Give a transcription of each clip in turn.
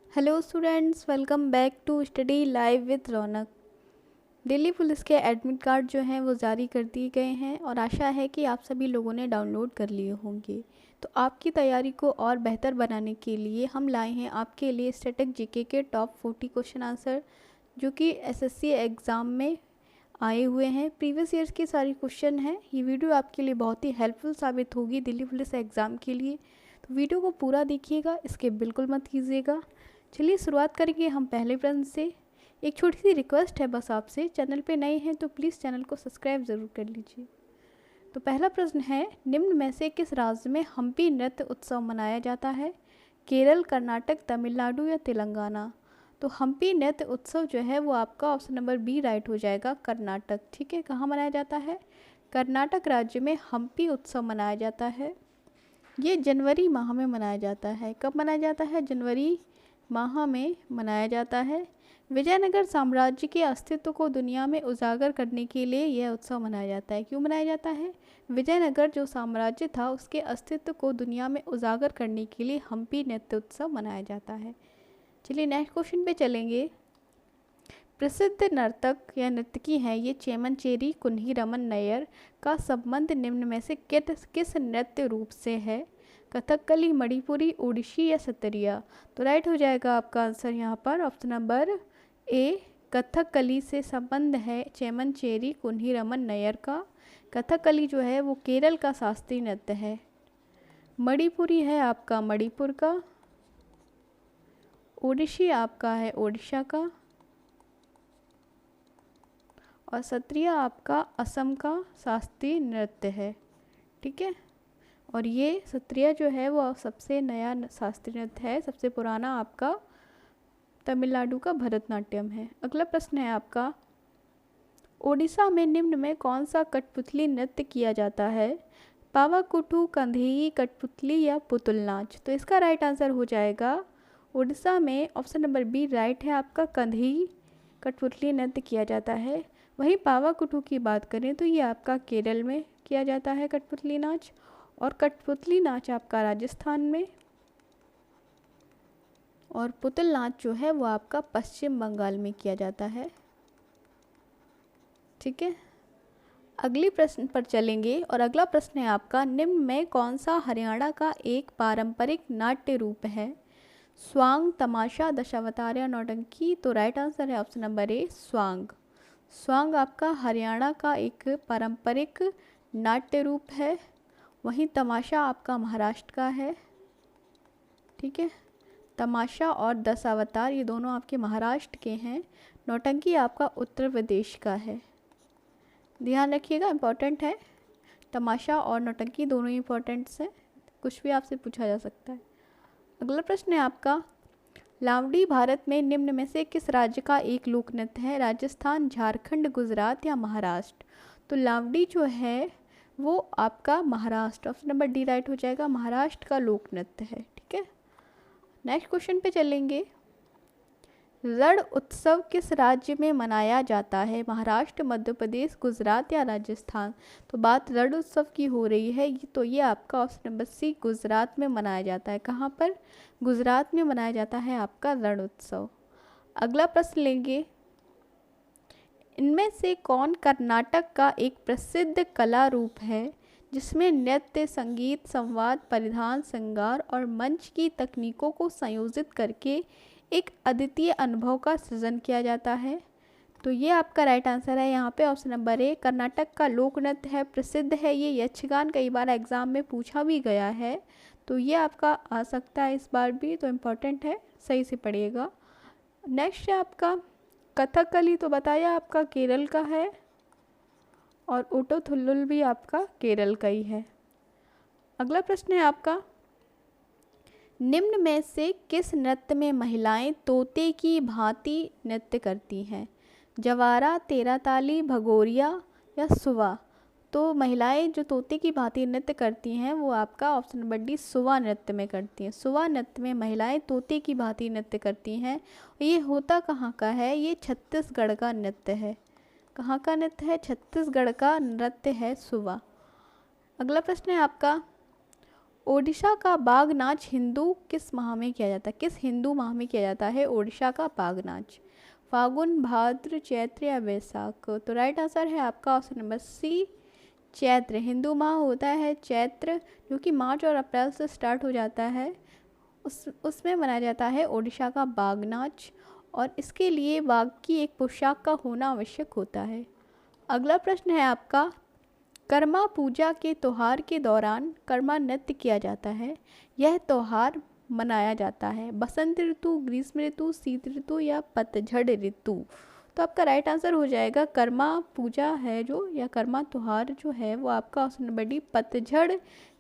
Hello students, welcome back to study live with Raunak. Delhi police के admit card जो हैं वो जारी कर दिए गए हैं और आशा है कि आप सभी लोगों ने डाउनलोड कर लिए होंगे। तो आपकी तैयारी को और बेहतर बनाने के लिए हम लाए हैं आपके लिए स्टैटिक जीके के टॉप 40 क्वेश्चन आंसर जो कि एसएससी एग्ज़ाम में आए हुए हैं। प्रीवियस ईयर्स की सारी क्वेश्चन हैं। ये वीडियो आपके लिए बहुत ही हेल्पफुल साबित होगी दिल्ली पुलिस एग्ज़ाम के लिए। तो वीडियो को पूरा देखिएगा, इसके बिल्कुल मत कीजिएगा। चलिए शुरुआत करेंगे हम पहले प्रश्न से। एक छोटी सी रिक्वेस्ट है बस आपसे, चैनल पे नए हैं तो प्लीज़ चैनल को सब्सक्राइब ज़रूर कर लीजिए। तो पहला प्रश्न है, निम्न में से किस राज्य में हम्पी नृत्य उत्सव मनाया जाता है? केरल, कर्नाटक, तमिलनाडु या तेलंगाना? तो हम्पी नृत्य उत्सव जो है वो आपका ऑप्शन नंबर बी राइट हो जाएगा, कर्नाटक। ठीक है, कहाँ मनाया जाता है? कर्नाटक राज्य में हम्पी उत्सव मनाया जाता है। ये जनवरी माह में मनाया जाता है। कब मनाया जाता है? जनवरी माह में मनाया जाता है। विजयनगर साम्राज्य के अस्तित्व को दुनिया में उजागर करने के लिए यह उत्सव मनाया जाता है। क्यों मनाया जाता है? विजयनगर जो साम्राज्य था उसके अस्तित्व को दुनिया में उजागर करने के लिए हम्पी नृत्य उत्सव मनाया जाता है। चलिए नेक्स्ट क्वेश्चन पे चलेंगे। प्रसिद्ध नर्तक या नर्तकी हैं ये चेमनचेरी कुन्हीरमन नैयर का संबंध निम्न में से किस नृत्य रूप से है? कथकली, मणिपुरी, ओडिशी या सत्रिया? तो राइट हो जाएगा आपका आंसर यहाँ पर ऑप्शन नंबर ए, कथकली से संबंध है चेमनचेरी कुन्हीरमन नैयर का। कथकली जो है वो केरल का शास्त्रीय नृत्य है। मणिपुरी है आपका मणिपुर का। ओडिशी आपका है ओडिशा का। और सत्रिया आपका असम का शास्त्रीय नृत्य है। ठीक है, और ये सत्रिया जो है वो सबसे नया शास्त्रीय नृत्य है। सबसे पुराना आपका तमिलनाडु का भरतनाट्यम है। अगला प्रश्न है आपका, ओडिशा में निम्न में कौन सा कठपुतली नृत्य किया जाता है? पावाकुटू, कंधेई, कठपुतली या पुतुल नाच? तो इसका राइट आंसर हो जाएगा उड़ीसा में ऑप्शन नंबर बी राइट है आपका, कंधेई कठपुतली नृत्य किया जाता है। वहीं पावाकुटू की बात करें तो ये आपका केरल में किया जाता है कठपुतली नाच, और कठपुतली नाच आपका राजस्थान में, और पुतुल नाच जो है वो आपका पश्चिम बंगाल में किया जाता है। ठीक है, अगली प्रश्न पर चलेंगे और अगला प्रश्न है आपका, निम्न में कौन सा हरियाणा का एक पारंपरिक नाट्य रूप है? स्वांग, तमाशा, दशावतार या नौटंकी? तो राइट आंसर है ऑप्शन नंबर ए, स्वांग। स्वांग आपका हरियाणा का एक पारंपरिक नाट्य रूप है। वहीं तमाशा आपका महाराष्ट्र का है। ठीक है, तमाशा और दशावतार ये दोनों आपके महाराष्ट्र के हैं। नौटंकी आपका उत्तर प्रदेश का है। ध्यान रखिएगा, इम्पोर्टेंट है। तमाशा और नौटंकी दोनों ही इम्पोर्टेंट्स हैं, कुछ भी आपसे पूछा जा सकता है। अगला प्रश्न है आपका, लावड़ी भारत में निम्न में से किस राज्य का एक लोक नृत्य है? राजस्थान, झारखंड, गुजरात या महाराष्ट्र? तो लावड़ी जो है वो आपका Maharashtra, option number D right हो जाएगा, महाराष्ट्र का लोक नृत्य है। ठीक है, नेक्स्ट क्वेश्चन पे चलेंगे। रण उत्सव किस राज्य में मनाया जाता है? महाराष्ट्र, मध्य प्रदेश, गुजरात या राजस्थान? तो बात रण उत्सव की हो रही है, तो ये आपका ऑप्शन नंबर सी गुजरात में मनाया जाता है। कहाँ पर? गुजरात में मनाया जाता है आपका रण उत्सव। अगला प्रश्न लेंगे, इनमें से कौन कर्नाटक का एक प्रसिद्ध कला रूप है जिसमें नृत्य, संगीत, संवाद, परिधान, श्रृंगार और मंच की तकनीकों को संयोजित करके एक अद्वितीय अनुभव का सृजन किया जाता है? तो ये आपका राइट आंसर है यहाँ पे ऑप्शन नंबर ए, कर्नाटक का लोक नृत्य है, प्रसिद्ध है ये यक्षगान, कई बार एग्जाम में पूछा भी गया है, तो ये आपका आ सकता है इस बार भी, तो इम्पोर्टेंट है, सही से पढ़िएगा। नेक्स्ट है आपका कथकली, तो बताया आपका केरल का है, और ओटोथुल्लुल भी आपका केरल का ही है। अगला प्रश्न है आपका, निम्न में से किस नृत्य में महिलाएं तोते की भांति नृत्य करती हैं? जवारा, तेराताली, भगोरिया या सुवा? तो महिलाएं जो तोते की भांति नृत्य करती हैं वो आपका ऑप्शन नंबर डी सुवा नृत्य में करती हैं। सुवा नृत्य में महिलाएं तोते की भांति नृत्य करती हैं। ये होता कहाँ का है? ये छत्तीसगढ़ का नृत्य है। कहाँ का नृत्य है? छत्तीसगढ़ का नृत्य है सुवा। अगला प्रश्न है आपका, ओडिशा का बाघ नाच हिंदू किस माह में किया जाता है? किस हिंदू माह में किया जाता है ओडिशा का बाघ नाच? फागुन, भाद्र, चैत्र या वैशाख? तो राइट आंसर है आपका option number C, Chaitra. Hindu माह होता है चैत्र, जो कि मार्च और अप्रैल से स्टार्ट हो जाता है। उसमें मनाया जाता है ओडिशा का बाघ नाच, और इसके लिए बाघ की एक पोशाक का होना आवश्यक होता है। अगला प्रश्न है आपका, कर्मा पूजा के त्योहार के दौरान कर्मा नृत्य किया जाता है। यह त्योहार मनाया जाता है बसंत ऋतु, ग्रीष्म ऋतु, शीत ऋतु या पतझड़ ऋतु? तो आपका राइट आंसर हो जाएगा कर्मा पूजा है जो, या कर्मा त्योहार जो है वो आपका ऑप्शन नंबर डी पतझड़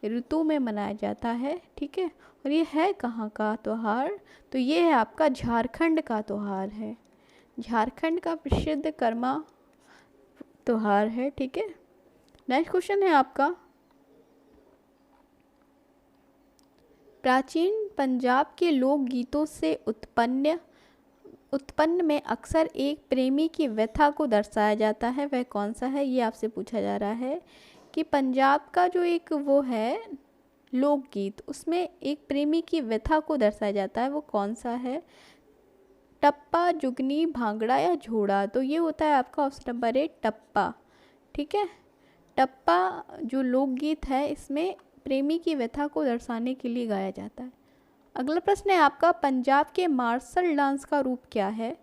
ऋतु में मनाया जाता है। ठीक है, और ये है कहाँ का त्योहार? तो ये है आपका झारखंड का त्योहार है, झारखंड का प्रसिद्ध कर्मा त्योहार है। ठीक है, नेक्स्ट क्वेश्चन है आपका, प्राचीन पंजाब के लोकगीतों से उत्पन्न में अक्सर एक प्रेमी की व्यथा को दर्शाया जाता है, वह कौन सा है? ये आपसे पूछा जा रहा है कि पंजाब का जो एक वो है लोकगीत, उसमें एक प्रेमी की व्यथा को दर्शाया जाता है, वो कौन सा है? टप्पा, जुगनी, भांगड़ा या झोड़ा? तो ये होता है आपका ऑप्शन नंबर ए टप्पा। ठीक है, टप्पा जो लोकगीत है इसमें प्रेमी की व्यथा को दर्शाने के लिए गाया जाता है। अगला प्रश्न है आपका, पंजाब के मार्शल डांस का रूप क्या है?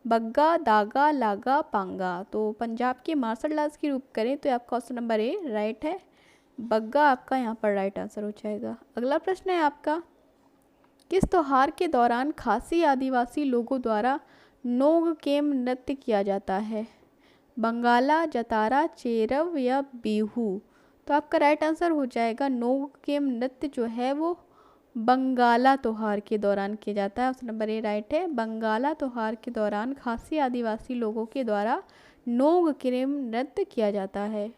बग्गा, दागा, लागा, पांगा? तो पंजाब के मार्शल डांस की रूप करें तो आपका ऑप्शन नंबर ए राइट है, बग्गा आपका यहाँ पर राइट आंसर हो जाएगा। अगला प्रश्न है आपका, किस त्योहार के दौरान खासी आदिवासी लोगों द्वारा नोगकेम नृत्य किया जाता है? बंगाला, जतारा, चेरव या बिहू? तो आपका राइट आंसर हो जाएगा नोगकेम नृत्य जो है वो बंगाला त्योहार के दौरान किया जाता है। ऑप्शन नंबर ए राइट है, बंगाला त्योहार के दौरान खासी आदिवासी लोगों के द्वारा नोगकेम नृत्य किया जाता है।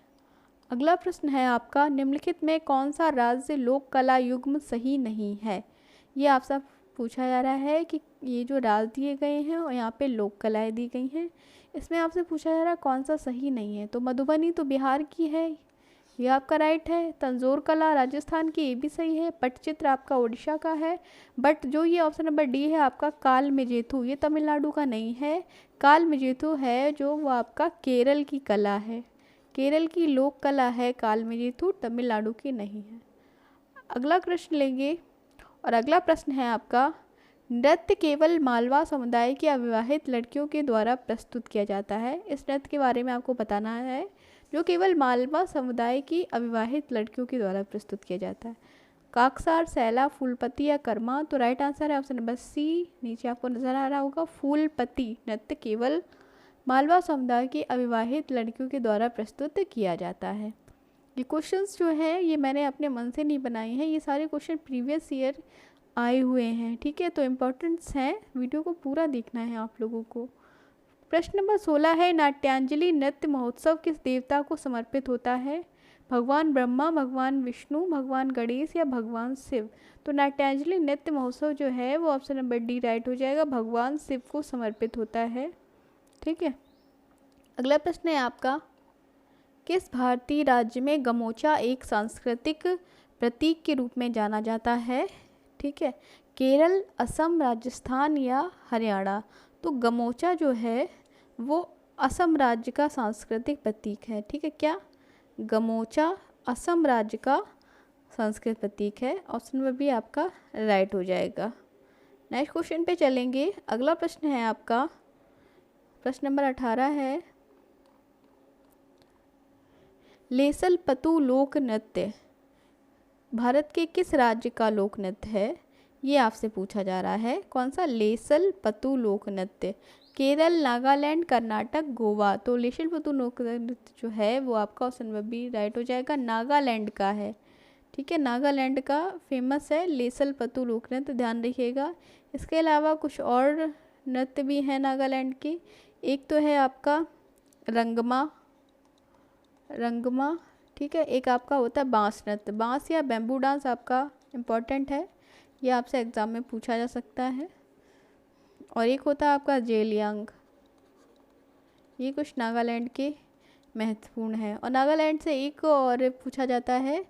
अगला प्रश्न है आपका, निम्नलिखित में कौन सा राज्य लोक कला युग्म सही नहीं है? ये आपसे पूछा जा रहा है कि ये जो राज्य दिए गए हैं और यहाँ पे लोक कलाएँ दी गई हैं, इसमें आपसे पूछा जा रहा है कौन सा सही नहीं है। तो मधुबनी तो बिहार की है, ये आपका राइट है। तंजौर कला राजस्थान की, ये भी सही है। पटचित्र आपका उड़ीसा का है। बट जो ये ऑप्शन नंबर डी है आपका काल मेजेथु, ये तमिलनाडु का नहीं है। काल मेजेथु है जो वो आपका केरल की कला है, केरल की लोक कला है काल मेजेथु, तमिलनाडु की नहीं है। अगला प्रश्न लेंगे, और अगला प्रश्न है आपका, नृत्य केवल मालवा समुदाय की अविवाहित लड़कियों के द्वारा प्रस्तुत किया जाता है। इस नृत्य के बारे में आपको बताना है, जो केवल मालवा समुदाय की अविवाहित लड़कियों के द्वारा प्रस्तुत किया जाता है। काकसार, सैला, फूलपति या कर्मा? तो राइट आंसर है ऑप्शन नंबर सी, नीचे आपको नजर आ रहा होगा, फूलपति नृत्य केवल मालवा समुदाय की अविवाहित लड़कियों के द्वारा प्रस्तुत किया जाता है। ये क्वेश्चंस जो हैं ये मैंने अपने मन से नहीं बनाए हैं, ये सारे क्वेश्चन प्रीवियस ईयर आए हुए हैं। ठीक है, तो इम्पोर्टेंट्स हैं, वीडियो को पूरा देखना है आप लोगों को। प्रश्न नंबर 16 है, नाट्यांजलि नृत्य महोत्सव किस देवता को समर्पित होता है? भगवान ब्रह्मा, भगवान विष्णु, भगवान गणेश या भगवान शिव? तो नाट्यांजलि नृत्य महोत्सव जो है वो ऑप्शन नंबर डी राइट हो जाएगा, भगवान शिव को समर्पित होता है। ठीक है, अगला प्रश्न है आपका, किस भारतीय राज्य में गमोचा एक सांस्कृतिक प्रतीक के रूप में जाना जाता है? ठीक है, केरल, असम, राजस्थान या हरियाणा? तो गमोचा जो है वो असम राज्य का सांस्कृतिक प्रतीक है। ठीक है, क्या गमोचा असम राज्य का सांस्कृतिक प्रतीक है? ऑप्शन नंबर बी आपका राइट हो जाएगा। नेक्स्ट क्वेश्चन पे चलेंगे। अगला प्रश्न है आपका, प्रश्न नंबर 18 है, लेसल पतु लोक नृत्य भारत के किस राज्य का लोक नृत्य है? ये आपसे पूछा जा रहा है। कौन सा? लेसल पतु लोक नृत्य, केरल, नागालैंड, कर्नाटक, गोवा? तो लेसल पतु लोक नृत्य जो है वो आपका ऑप्शन नंबर बी राइट हो जाएगा, नागालैंड का है। ठीक है, नागालैंड का फेमस है लेसल पतु लोक नृत्य, ध्यान रखिएगा। इसके अलावा कुछ और नृत्य भी हैं नागालैंड के, एक तो है आपका रंगमा, ठीक है, एक आपका होता है बांस नृत्य, बांस या बैम्बू डांस आपका इम्पॉर्टेंट है, ये आपसे एग्ज़ाम में पूछा जा सकता है। और एक होता है आपका जेलियांग, ये कुछ नागालैंड के महत्वपूर्ण है। और नागालैंड से एक और पूछा जाता है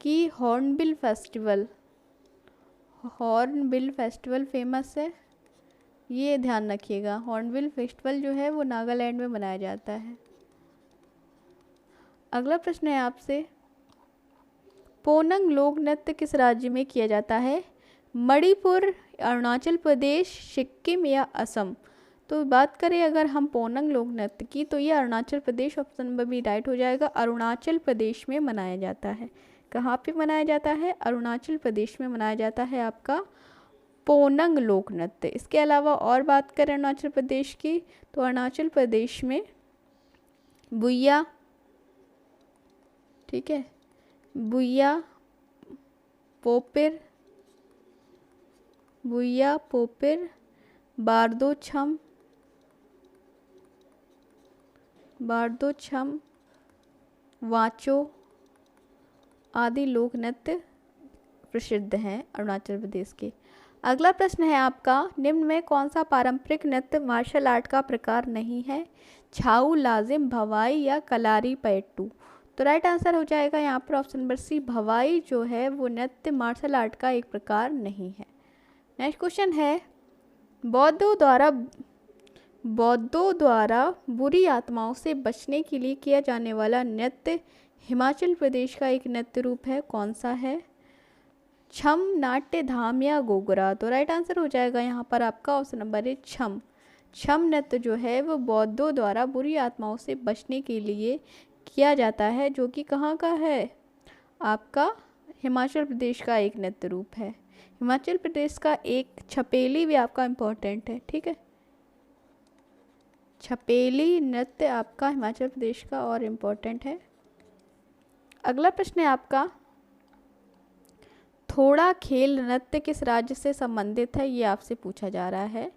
कि हॉर्नबिल फेस्टिवल फेमस है, ये ध्यान रखिएगा। हॉर्नबिल फेस्टिवल जो है वो नागालैंड में मनाया जाता है। अगला प्रश्न है आपसे, पोनंग लोक नृत्य किस राज्य में किया जाता है? मणिपुर, अरुणाचल प्रदेश, सिक्किम या असम? तो बात करें अगर हम पोनंग लोक नृत्य की, तो ये Arunachal Pradesh, option number B right हो जाएगा। अरुणाचल प्रदेश में मनाया जाता है। कहाँ पे मनाया जाता है? अरुणाचल प्रदेश में मनाया जाता है आपका पोनंग लोक नृत्य। इसके अलावा और बात करें अरुणाचल प्रदेश की, तो अरुणाचल प्रदेश में बुइया, ठीक है, बुइया पोपिर, बारदो छम, वाचो आदि लोक नृत्य प्रसिद्ध हैं अरुणाचल प्रदेश के। अगला प्रश्न है आपका, निम्न में कौन सा पारंपरिक नृत्य मार्शल आर्ट का प्रकार नहीं है? छाऊ, लाजिम, भवाई या कलारी पैट्टू? तो राइट आंसर हो जाएगा यहाँ पर ऑप्शन नंबर सी, भवाई जो है वो नृत्य मार्शल आर्ट का एक प्रकार नहीं है। नेक्स्ट क्वेश्चन है, बौद्धों द्वारा बुरी आत्माओं से बचने के लिए किया जाने वाला नृत्य हिमाचल प्रदेश का एक नृत्य रूप है, कौन सा है? छम, नाट्य, धाम या गोगरा? तो राइट आंसर हो जाएगा यहाँ पर आपका ऑप्शन नंबर ए, छम। छम नृत्य जो है वो बौद्धों द्वारा बुरी आत्माओं से बचने के लिए किया जाता है, जो कि कहाँ का है? आपका हिमाचल प्रदेश का एक नृत्य रूप है। हिमाचल प्रदेश का एक छपेली भी आपका इम्पोर्टेंट है, ठीक है, छपेली नृत्य आपका हिमाचल प्रदेश का और इम्पोर्टेंट है। अगला प्रश्न है आपका, थोड़ा खेल नृत्य किस राज्य से संबंधित है? ये आपसे पूछा जा रहा है।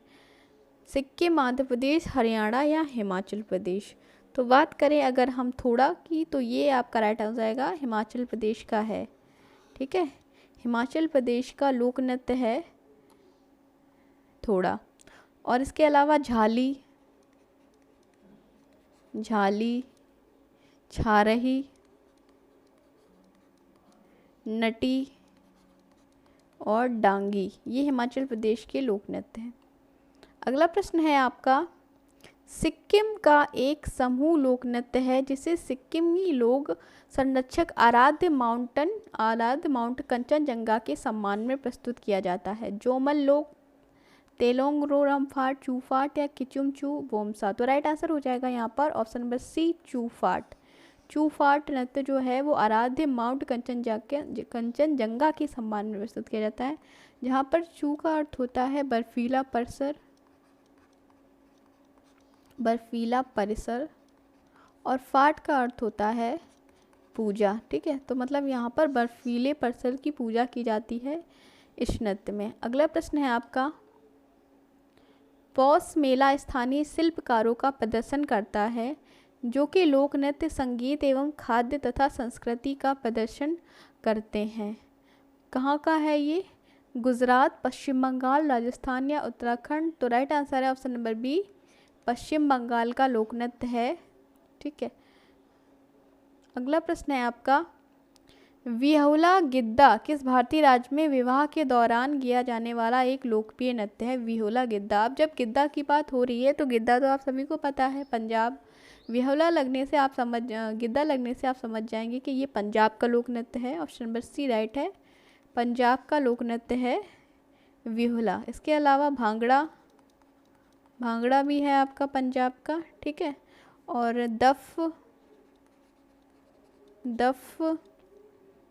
सिक्किम, आंध्र प्रदेश, हरियाणा या हिमाचल प्रदेश? तो बात करें अगर हम थोड़ा की, तो ये आपका राइट आंसर आएगा, हिमाचल प्रदेश का है, ठीक है। हिमाचल प्रदेश का लोक नृत्य है थोड़ा। और इसके अलावा झाली, छारही, नटी और डांगी, ये हिमाचल प्रदेश के लोक नृत्य हैं। अगला प्रश्न है आपका, सिक्किम का एक समूह लोक नृत्य है जिसे सिक्किमी लोग संरक्षक आराध्य माउंट कंचनजंगा के सम्मान में प्रस्तुत किया जाता है। जोमल लोक, तेलोंगरो रमफाट, चूफाट या किचुमचू बोमसा? तो राइट आंसर हो जाएगा यहाँ पर ऑप्शन नंबर सी, चूफाट। चूफाट नृत्य जो है वो आराध्य माउंट कंचनजंगा के सम्मान में प्रस्तुत किया जाता है, जहाँ पर चू का अर्थ होता है बर्फीला परिसर और फाट का अर्थ होता है पूजा, ठीक है। तो मतलब यहाँ पर बर्फीले परिसर की पूजा की जाती है इस नृत्य में। अगला प्रश्न है आपका, पौष मेला स्थानीय शिल्पकारों का प्रदर्शन करता है जो कि लोक नृत्य, संगीत एवं खाद्य तथा संस्कृति का प्रदर्शन करते हैं। कहाँ का है ये? गुजरात, पश्चिम बंगाल, राजस्थान या उत्तराखंड? तो राइट आंसर है ऑप्शन नंबर बी, पश्चिम बंगाल का लोक नृत्य है, ठीक है। अगला प्रश्न है आपका, विहुला गिद्दा किस भारतीय राज्य में विवाह के दौरान किया जाने वाला एक लोकप्रिय नृत्य है? विहुला गिद्दा। अब जब गिद्दा की बात हो रही है तो गिद्दा तो आप सभी को पता है पंजाब, गिद्दा लगने से आप समझ जाएंगे कि ये पंजाब का लोक नृत्य है। ऑप्शन नंबर सी राइट है, पंजाब का लोक नृत्य है विहुला। इसके अलावा भांगड़ा भी है आपका पंजाब का, ठीक है। और दफ,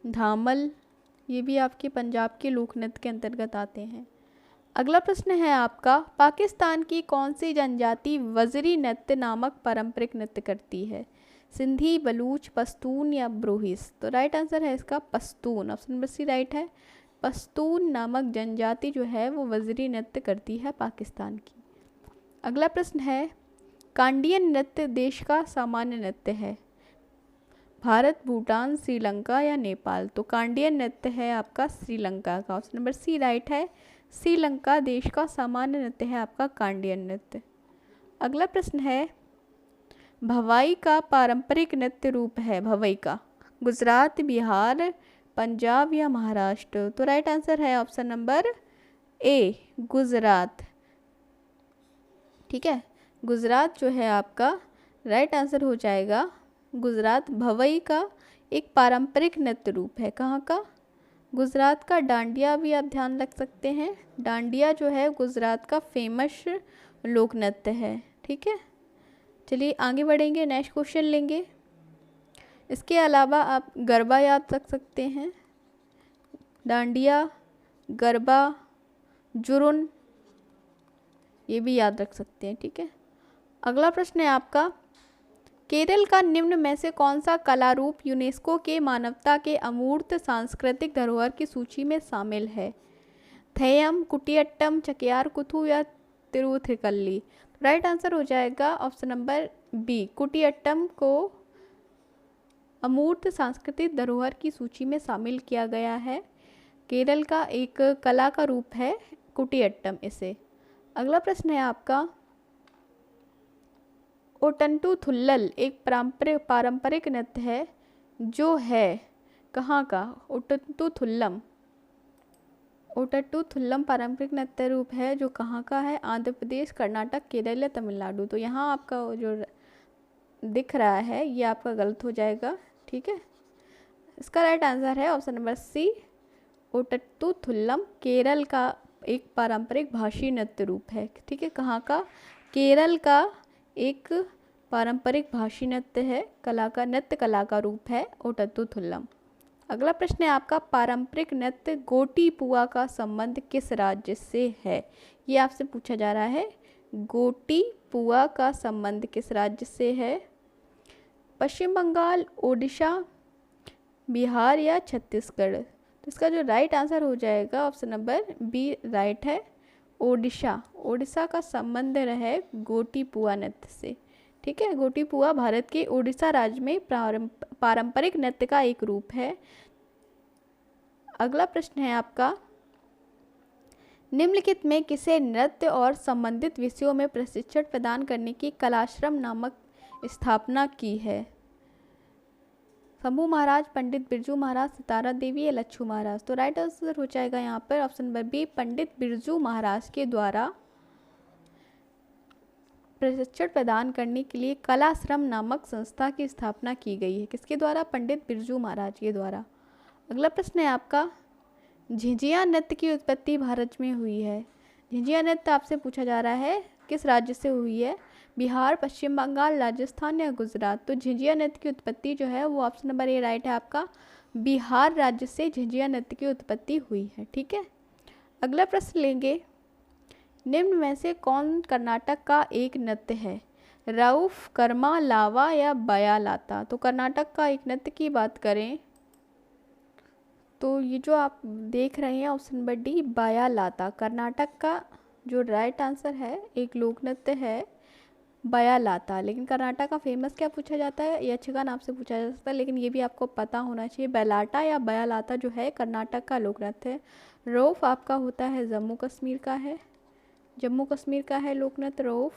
धामल, ये भी आपके पंजाब के लोक नृत्य के अंतर्गत आते हैं। अगला प्रश्न है आपका, पाकिस्तान की कौन सी जनजाति वजरी नृत्य नामक पारंपरिक नृत्य करती है? सिंधी, बलूच, पश्तून या ब्रोहिस? तो राइट आंसर है इसका Pashtun. Option number C right है, पश्तून नामक जनजाति जो है वो वजरी नृत्य करती है पाकिस्तान की। अगला प्रश्न है, कांडियन नृत्य देश का सामान्य नृत्य है? भारत, भूटान, श्रीलंका या नेपाल? तो कांडियन नृत्य है आपका श्रीलंका का। ऑप्शन नंबर सी राइट है, श्रीलंका देश का सामान्य नृत्य है आपका कांडियन नृत्य। अगला प्रश्न है, भवाई का पारंपरिक नृत्य रूप है? भवई का गुजरात, बिहार, पंजाब या महाराष्ट्र? तो राइट आंसर है ऑप्शन नंबर ए, गुजरात। ठीक है, गुजरात जो है आपका राइट आंसर हो जाएगा। गुजरात भवई का एक पारंपरिक नृत्य रूप है। कहाँ का? गुजरात का। डांडिया भी आप ध्यान रख सकते हैं, डांडिया जो है गुजरात का फेमस लोक नृत्य है। ठीक है, चलिए आगे बढ़ेंगे, नेक्स्ट क्वेश्चन लेंगे। इसके अलावा आप गरबा याद रख सकते हैं, डांडिया, गरबा, जुरुन, ये भी याद रख सकते हैं। ठीक है, अगला प्रश्न है आपका, केरल का निम्न में से कौन सा कला रूप यूनेस्को के मानवता के अमूर्त सांस्कृतिक धरोहर की सूची में शामिल है? थेयम, कुटियाट्टम, चकियार कुथु या तिरुथिकल्ली? राइट आंसर हो जाएगा ऑप्शन नंबर बी, कुटियाट्टम को अमूर्त सांस्कृतिक धरोहर की सूची में शामिल किया गया है। केरल का एक कला का रूप है कुटियाट्टम इसे। अगला प्रश्न है आपका, ओटंटू थुल्लल एक पारंपरिक नृत्य है जो है कहाँ का? ओटंटू थुल्लम, ओटट्टू थुल्लम पारंपरिक नृत्य रूप है जो कहाँ का है? आंध्र प्रदेश, कर्नाटक, केरल या तमिलनाडु? तो यहाँ आपका जो दिख रहा है ये आपका गलत हो जाएगा। ठीक है, इसका राइट आंसर है ऑप्शन नंबर सी, ओटट्टू थुल्लम केरल का एक पारंपरिक भाषी नृत्य रूप है। ठीक है, कहाँ का? केरल का एक पारंपरिक भाषी नृत्य है, नृत्य कला का रूप है ओटट्टू थुल्लम। अगला प्रश्न है आपका, पारंपरिक नृत्य गोटी पुआ का संबंध किस राज्य से है? ये आपसे पूछा जा रहा है, गोटी पुआ का संबंध किस राज्य से है? पश्चिम बंगाल, ओडिशा, बिहार या छत्तीसगढ़? तो इसका जो राइट आंसर हो जाएगा ऑप्शन नंबर बी राइट है, ओडिशा। ओडिशा का संबंध है गोटी पुआ नृत्य से। ठीक है, गोटी पुआ भारत के ओडिशा राज्य में पारंपरिक नृत्य का एक रूप है। अगला प्रश्न है आपका, निम्नलिखित में किसे नृत्य और संबंधित विषयों में प्रशिक्षण प्रदान करने की कलाश्रम नामक स्थापना की है? शंभू महाराज, पंडित बिरजू महाराज, सितारा देवी या लच्छू महाराज? तो राइट आंसर हो जाएगा यहाँ पर option number B, Pandit Birju Maharaj के द्वारा प्रशिक्षण प्रदान करने के लिए कलाश्रम नामक संस्था की स्थापना की गई है। किसके द्वारा? पंडित बिरजू महाराज के द्वारा। अगला प्रश्न है आपका, झिझिया नृत्य की उत्पत्ति भारत में हुई है। झिझिया नृत्य आपसे पूछा जा रहा है किस राज्य से हुई है? बिहार, पश्चिम बंगाल, राजस्थान या गुजरात? तो झिझिया नृत्य की उत्पत्ति जो है वो ऑप्शन नंबर ए राइट है आपका, बिहार राज्य से झिझिया नृत्य की उत्पत्ति हुई है। ठीक है, अगला प्रश्न लेंगे, निम्न में से कौन कर्नाटक का एक नृत्य है? रऊफ, कर्मा, लावा या बयालाता? तो कर्नाटक का एक नृत्य की बात करें तो ये जो आप देख रहे हैं ऑप्शन नंबर डी, बयालाता, कर्नाटक का जो राइट आंसर है एक लोक नृत्य है बयालाता। लेकिन कर्नाटक का फेमस क्या पूछा जाता है? यक्षगान आपसे पूछा जा सकता है, लेकिन ये भी आपको पता होना चाहिए, बैलाटा या बयालाता जो है कर्नाटक का लोक नृत्य है। रऊफ आपका होता है जम्मू कश्मीर का है, जम्मू कश्मीर का है लोक नृत्य रऊफ।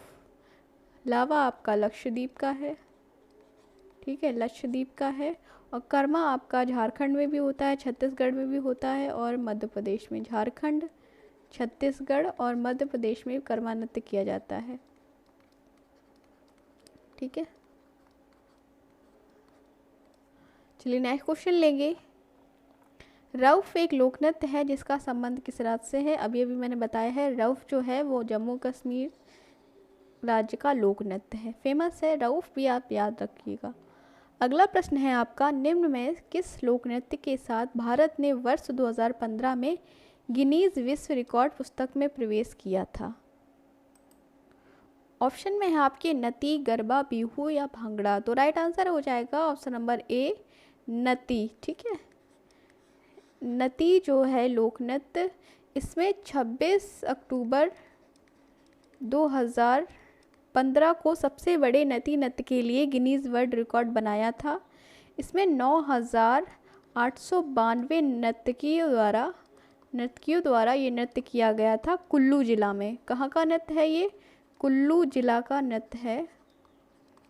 लावा आपका लक्षद्वीप का है। ठीक है, लक्षद्वीप का है। और कर्मा आपका झारखंड में भी होता है, छत्तीसगढ़ में भी होता है और मध्य प्रदेश में। झारखंड, छत्तीसगढ़ और मध्य प्रदेश में कर्मा नृत्य किया जाता है। ठीक है, चलिए नेक्स्ट क्वेश्चन लेंगे। रऊफ एक लोक नृत्य है जिसका संबंध किस राज्य से है? अभी अभी मैंने बताया है, रऊफ जो है वो जम्मू कश्मीर राज्य का लोक नृत्य है, फेमस है रऊफ, भी आप याद रखिएगा। अगला प्रश्न है आपका, निम्न में किस लोक नृत्य के साथ भारत ने वर्ष 2015 में गिनीज विश्व रिकॉर्ड पुस्तक में प्रवेश किया था? ऑप्शन में है आपके नती, गरबा, बिहू या भांगड़ा? तो राइट आंसर हो जाएगा ऑप्शन नंबर ए, नती। ठीक है, नती जो है लोक नृत्य, इसमें 26 अक्टूबर 2015 को सबसे बड़े नती नृत्य के लिए गिनीज वर्ल्ड रिकॉर्ड बनाया था। इसमें 9,892 नर्तकियों द्वारा ये नृत्य किया गया था कुल्लू जिला में। कहाँ का नृत्य है ये? कुल्लू जिला का नृत्य है।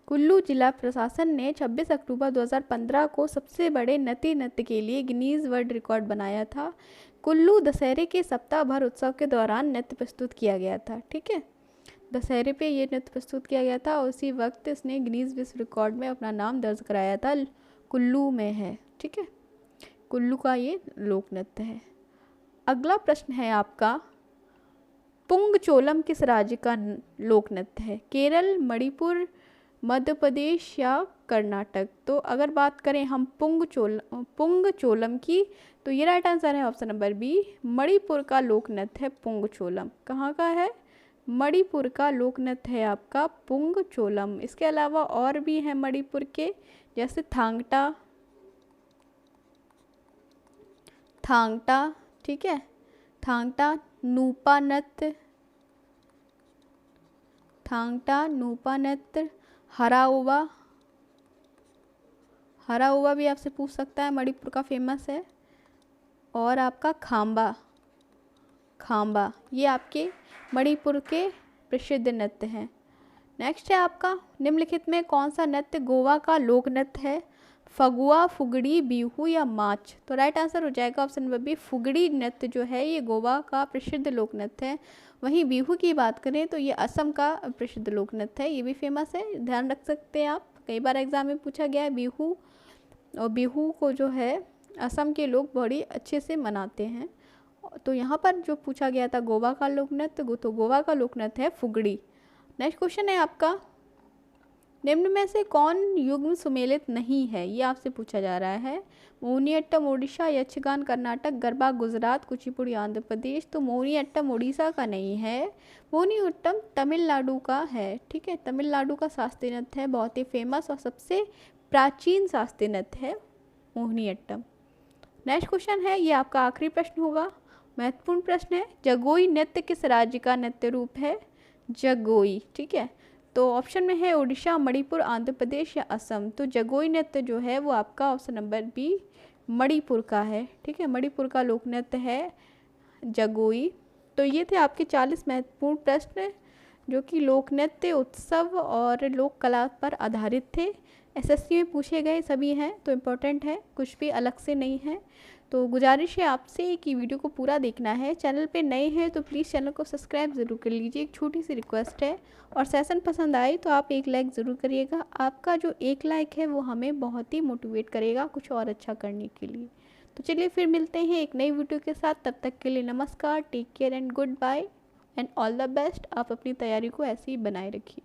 कुल्लू जिला प्रशासन ने 26 अक्टूबर 2015 को सबसे बड़े नृत्य के लिए गिनीज वर्ल्ड रिकॉर्ड बनाया था। कुल्लू दशहरे के सप्ताह भर उत्सव के दौरान नृत्य प्रस्तुत किया गया था। ठीक है, दशहरे पे ये नृत्य प्रस्तुत किया गया था और उसी वक्त इसने गिनीज विश्व रिकॉर्ड में अपना नाम दर्ज कराया था। कुल्लू में है। ठीक है, कुल्लू का ये लोक नृत्य है। अगला प्रश्न है आपका, पुंगचोलम किस राज्य का लोक नृत्य है? केरल, मणिपुर, मध्य प्रदेश या कर्नाटक? तो अगर बात करें हम पुंगचोलम की, तो ये राइट आंसर है ऑप्शन नंबर बी, मणिपुर का लोक नृत्य है पुंगचोलम। कहाँ का है? मणिपुर का लोक नृत्य है आपका पुंगचोलम। इसके अलावा और भी हैं मणिपुर के, जैसे थांगटा, ठीक है, थांगटा, नूपा नृत्य, हराओवा भी आपसे पूछ सकता है, मणिपुर का फेमस है। और आपका खाम्बा, ये आपके मणिपुर के प्रसिद्ध नृत्य हैं। नेक्स्ट है आपका, निम्नलिखित में कौन सा नृत्य गोवा का लोक नृत्य है? फगुआ, फुगड़ी, बिहू या माच? तो राइट आंसर हो जाएगा ऑप्शन नंबर बी, फुगड़ी नृत्य जो है ये गोवा का प्रसिद्ध लोक नृत्य है। वहीं बिहू की बात करें तो ये असम का प्रसिद्ध लोक नृत्य है, ये भी फेमस है, ध्यान रख सकते हैं आप, कई बार एग्जाम में पूछा गया है बिहू। और बिहू को जो है असम के लोग बड़ी अच्छे से मनाते हैं। तो यहाँ पर जो पूछा गया था गोवा का लोक नृत्य, तो गोवा का लोक नृत्य है फुगड़ी। नेक्स्ट क्वेश्चन है आपका, निम्न में से कौन युग्म सुमेलित नहीं है? ये आपसे पूछा जा रहा है। मोहिनीअट्टम उड़ीसा, यक्षगान कर्नाटक, गरबा गुजरात, कुचिपुड़ी आंध्र प्रदेश? तो मोहिनीअट्टम उड़ीसा का नहीं है, मोहिनीअट्टम तमिलनाडु का है। ठीक है, तमिलनाडु का शास्त्रीय नृत्य है, बहुत ही फेमस और सबसे प्राचीन शास्त्रीय नृत्य है मोहिनीअट्टम। नेक्स्ट क्वेश्चन है, ये आपका आखिरी प्रश्न होगा, महत्वपूर्ण प्रश्न है, जगोई नृत्य किस राज्य का नृत्य रूप है? जगोई। ठीक है, तो ऑप्शन में है उड़ीसा, मणिपुर, आंध्र प्रदेश या असम? तो जगोई नृत्य जो है वो आपका ऑप्शन नंबर बी मणिपुर का है। ठीक है, मणिपुर का लोक नृत्य है जगोई। तो ये थे आपके 40 महत्वपूर्ण प्रश्न जो कि लोक नृत्य, उत्सव और लोक कला पर आधारित थे। एसएससी में पूछे गए सभी हैं, तो इम्पोर्टेंट है, कुछ भी अलग से नहीं है। तो गुजारिश है आपसे कि वीडियो को पूरा देखना है। चैनल पे नए हैं तो प्लीज़ चैनल को सब्सक्राइब ज़रूर कर लीजिए, एक छोटी सी रिक्वेस्ट है। और सेशन पसंद आए तो आप एक लाइक ज़रूर करिएगा, आपका जो एक लाइक है वो हमें बहुत ही मोटिवेट करेगा कुछ और अच्छा करने के लिए। तो चलिए फिर मिलते हैं एक नई वीडियो के साथ, तब तक के लिए नमस्कार, take care and good bye and all the best. आप अपनी तैयारी को ऐसे ही बनाए रखिए।